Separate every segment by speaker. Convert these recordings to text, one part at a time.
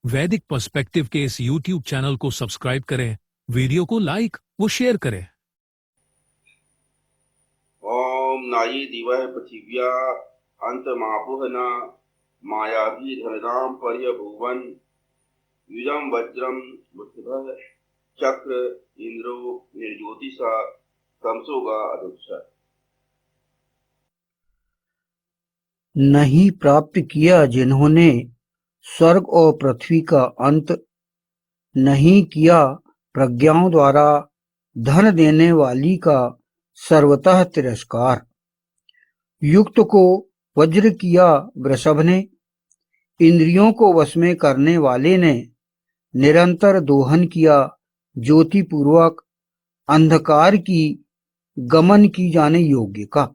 Speaker 1: वैदिक पर्सपेक्टिव के इस YouTube चैनल को सब्सक्राइब करें, वीडियो को लाइक व शेयर करें।
Speaker 2: ओम नाई दिवह पृथिव्या अंतमापुहना मायाभिधनदाम पर्यभुवन युजम वज्रम बुद्धः चक्र इंद्रो निर्ज्योतिषा तमसोगा अदुक्षा।
Speaker 3: नहीं प्राप्त किया जिन्होंने स्वर्ग और पृथ्वी का अंत, नहीं किया प्रज्ञाओं द्वारा धन देने वाली का सर्वतः तिरस्कार। युक्त को वज्र किया वृषभ ने, इंद्रियों को वश में करने वाले ने निरंतर दोहन किया ज्योति पूर्वक अंधकार की गमन की जाने योग्य का।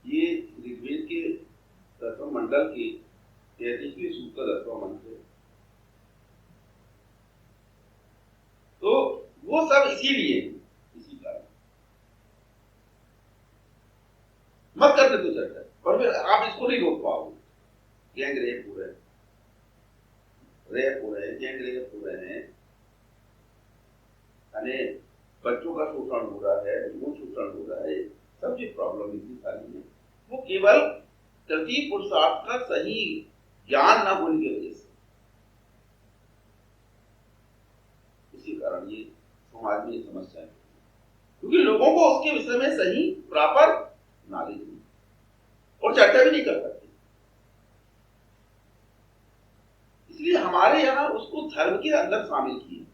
Speaker 2: ये ऋग्वेद के 10वें मंडल के 33वें सूक्त का 10वां मंत्र है। तो वो सब इसीलिए इसी कारण मत करने तो चर्चा, पर फिर आप इसको नहीं रोक पाओगे। गैंग रेप हो रहे गैंग रेप हो रहे हैं, अनेक बच्चों का शोषण हो रहा है, यौन शोषण हो रहा है, सब जो प्रॉब्लम इतनी सारी है वो केवल तृतीय पुरुषार्थ का सही ज्ञान न होने की वजह से, इसी कारण ये समाज में समस्या है, क्योंकि लोगों को उसके विषय में सही प्रॉपर नॉलेज नहीं और चर्चा भी नहीं कर सकते। इसलिए हमारे यहाँ उसको धर्म के अंदर शामिल किए,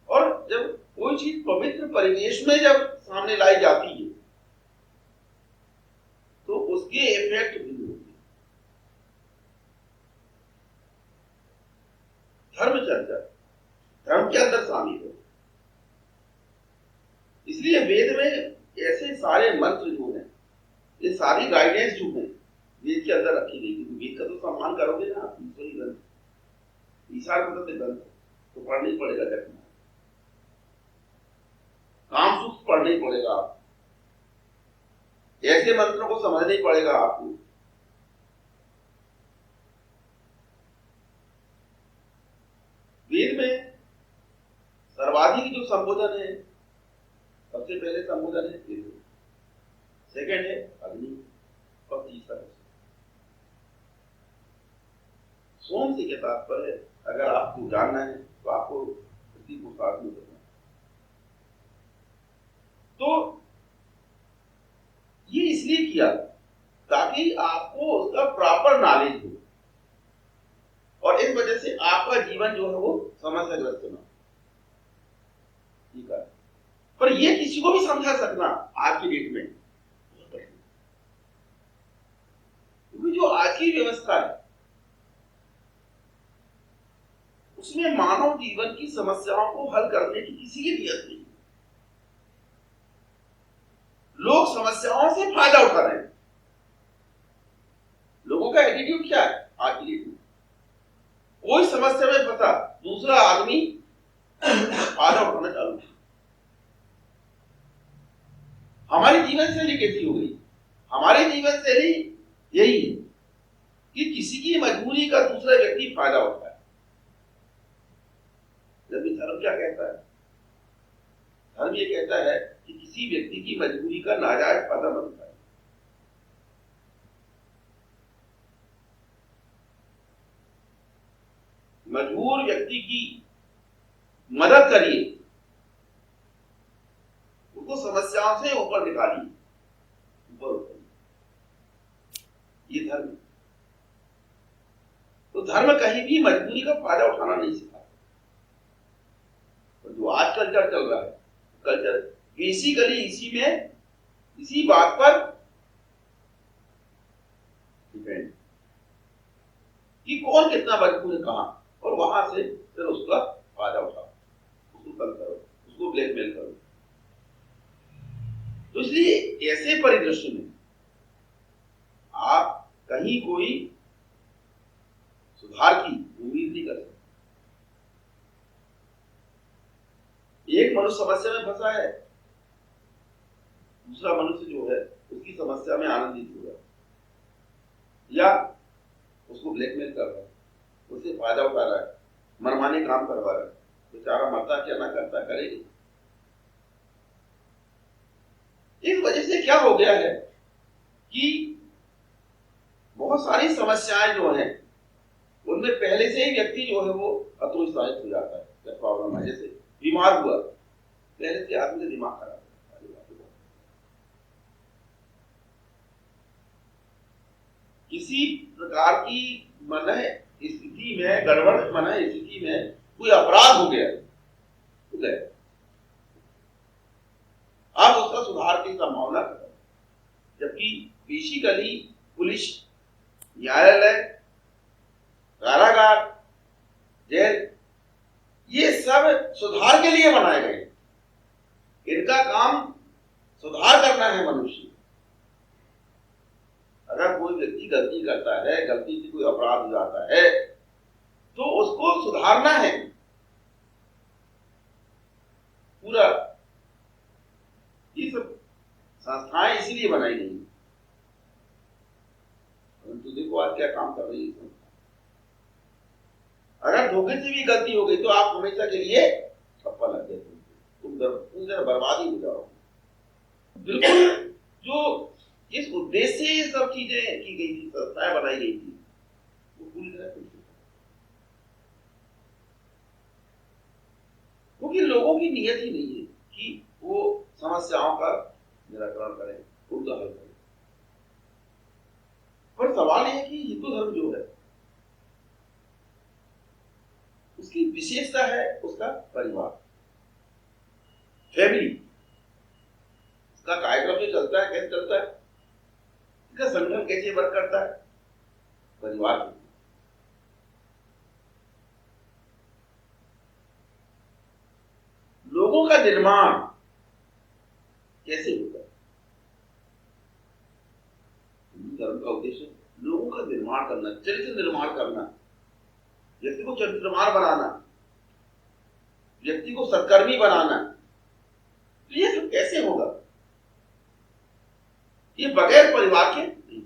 Speaker 2: और जब कोई चीज पवित्र परिवेश में जब सामने लाई जाती है तो उसके इफेक्ट भी होते हैं। धर्म चर्चा धर्म के अंदर शामिल है। इसलिए वेद में ऐसे सारे मंत्र जो हैं, ये सारी गाइडेंस जो है वेद के अंदर रखी गई। वेद का तो सम्मान करोगे ना आप, ईश्वरी ग्रंथ, ईशार ग्रंथ तो पढ़ना ही पड़ेगा, देखना काम सुख पढ़ना ही पड़ेगा, आप ऐसे मंत्रों को समझना ही पड़ेगा आपको। वेद में सर्वाधिक जो संबोधन है, सबसे पहले संबोधन है तेज, सेकंड है अग्नि, और तीसरा है सोम। से क्या तात्पर्य है? अगर आपको जानना है तो आपको किसी को साथ में करना। तो ये इसलिए किया ताकि आपको उसका प्रॉपर नॉलेज हो, और इस वजह से आपका जीवन जो है वो समस्याग्रस्त ना। ठीक है, पर ये किसी को भी समझा सकना आज की डेट में, क्योंकि जो आज की व्यवस्था है उसमें मानव जीवन की समस्याओं को हल करने की किसी की नीयत नहीं। लोग समस्याओं से फायदा उठा रहे हैं। लोगों का एटीट्यूड क्या है आज की डेट में? कोई समस्या में फंसा, दूसरा आदमी फायदा उठाना चालू है। हमारी जीवन शैली कैसी हो गई? हमारी जीवन शैली यही है कि किसी की मजबूरी का दूसरा व्यक्ति फायदा उठाए। जबकि धर्म क्या कहता है? धर्म ये कहता है कि किसी व्यक्ति की मजबूरी का नाजायज फायदा मत उठाए। मजबूर व्यक्ति की मदद करिए, उसको समस्याओं से ऊपर निकालिए, ऊपर उठाइए। ये धर्म। तो धर्म कहीं भी मजबूरी का फायदा उठाना नहीं सिखाता। जो आज कल्चर चल रहा है, कल्चर बेसिकली इसी में, इसी बात पर डिपेंड कि कौन कितना मजबूर है कहां, और वहां से फिर उसका फायदा उठाओ, उसको तंग करो, उसको ब्लैकमेल करो। तो इसलिए ऐसे परिदृश्य में आप कहीं कोई सुधार की उम्मीद नहीं कर सकते। एक मनुष्य समस्या में फंसा है, दूसरा मनुष्य जो है उसकी समस्या में आनंदित हो रहा है या उसको ब्लैकमेल कर रहा है, उससे फायदा उठा रहा है, मनमाने काम करवा रहा है, बेचारा मरता क्या ना करता करेगी। इस वजह से क्या हो गया है कि बहुत सारी समस्याएं जो हैं उनमें पहले से ही व्यक्ति जो है वो हतोत्साहित हो जाता है। क्या प्रॉब्लम है, जैसे बीमार हुआ, पहले से आदमी का दिमाग खराब है। किसी प्रकार की मन स्थिति में गड़बड़ मन स्थिति में कोई अपराध हो गया, ठीक है, अब उसका सुधार की संभावना है, जबकि बेसिकली पुलिस, न्यायालय, कारागार, जेल, ये सब सुधार के लिए बनाए गए। इनका काम सुधार करना है मनुष्य। अगर कोई व्यक्ति गलती करता है, गलती से कोई अपराध हो जाता है, तो उसको सुधारना है पूरा। ये सब संस्थाएं इसीलिए बनाई गई। परंतु देखो आज क्या काम कर रही है। अगर धोखे से भी गलती हो गई तो आप हमेशा के लिए ठप्पा लग गए, तुम जरा बर्बादी हो जाओ। बिल्कुल जो इस उद्देश्य से ये सब चीजें की गई थी, संस्थाएं बनाई गई थी, वो पूरी तरह से, क्योंकि लोगों की नियत ही नहीं है कि वो समस्याओं का निराकरण करें, उनका हल करें। पर सवाल यह है कि हिंदू धर्म जो है उसकी विशेषता है उसका परिवार, फैमिली। इसका कार्यक्रम जो चलता है, कैसे चलता है, इसका संगठन कैसे वर्क करता है, परिवार के। लोगों का निर्माण कैसे होता है, हिंदू धर्म का उद्देश्य लोगों का निर्माण करना, चरित्र निर्माण करना, व्यक्ति को चरित्रवान बनाना, व्यक्ति को सत्कर्मी बनाना। तो ये सब कैसे होगा, ये बगैर परिवार के नहीं।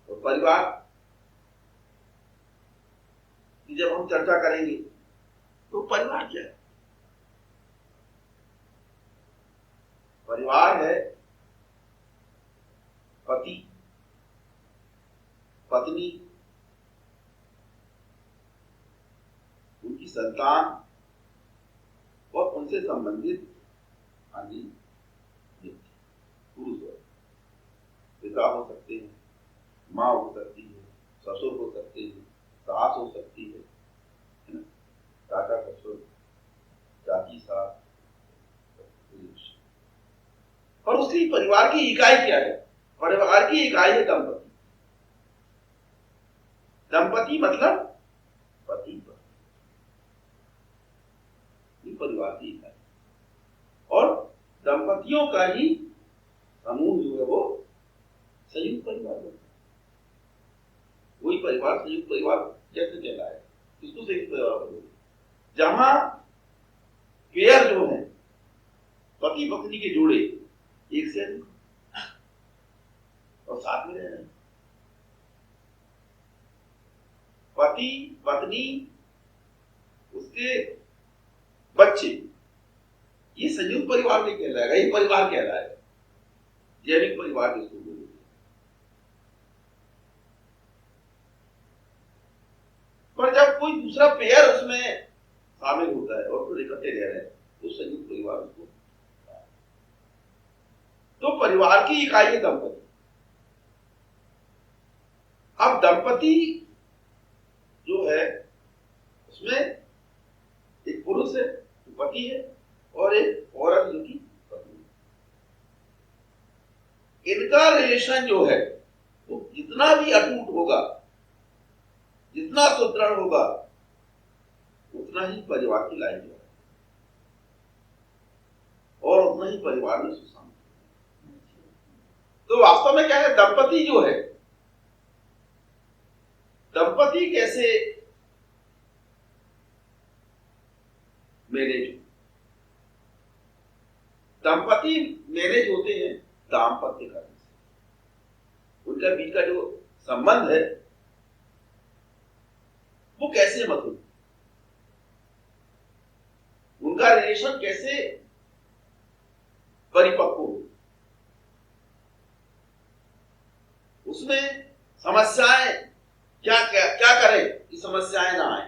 Speaker 2: तो परिवार की जब हम चर्चा करेंगे तो परिवार क्या है? परिवार है पति, पत्नी, उनकी संतान और उनसे संबंधित अन्य व्यक्ति, पुरुष हो, पिता हो सकते हैं, माँ हो सकती है, ससुर हो सकते हैं, सास हो सकती है ना, चाचा ससुर, चाची सास। और उसकी परिवार की इकाई क्या है? परिवार की इकाई है दंपति। दंपति मतलब पति, परिवार की इकाई। और दंपतियों का ही समूह जो है वो संयुक्त परिवार होता है। वही परिवार संयुक्त परिवार कैसे कहलाए, किसको संयुक्त परिवार बोलोगे? जहां पेयर जो है, पति पत्नी के जोड़े एक से और साथ में रह रहे हैं, पति पत्नी उसके बच्चे, ये संयुक्त परिवार नहीं कहलाएगा, ये परिवार कहलाएगा, जैविक परिवार जिसको बोलेंगे। पर जब कोई दूसरा पेयर उसमें शामिल होता है और फिर इकट्ठे रह रहे हैं तो संयुक्त परिवार उसको। तो परिवार की इकाई है दंपति। अब दंपति जो है उसमें एक पुरुष है, पति है, और एक औरत जो की पत्नी। इनका रिलेशन जो है वो जितना भी अटूट होगा, जितना सुदृढ़ होगा, उतना ही परिवार की लाइफ है और उतना ही परिवार में सुख शांति। तो वास्तव में क्या है, दंपति जो है, दंपति कैसे मैनेज, दंपति मैनेज होते हैं दाम्पत्य करने से। उनका बीच का जो संबंध है वो कैसे मधुर, उनका रिलेशन कैसे परिपक्व हो, उसमें समस्याएं क्या क्या क्या करें कि समस्याएं ना आए।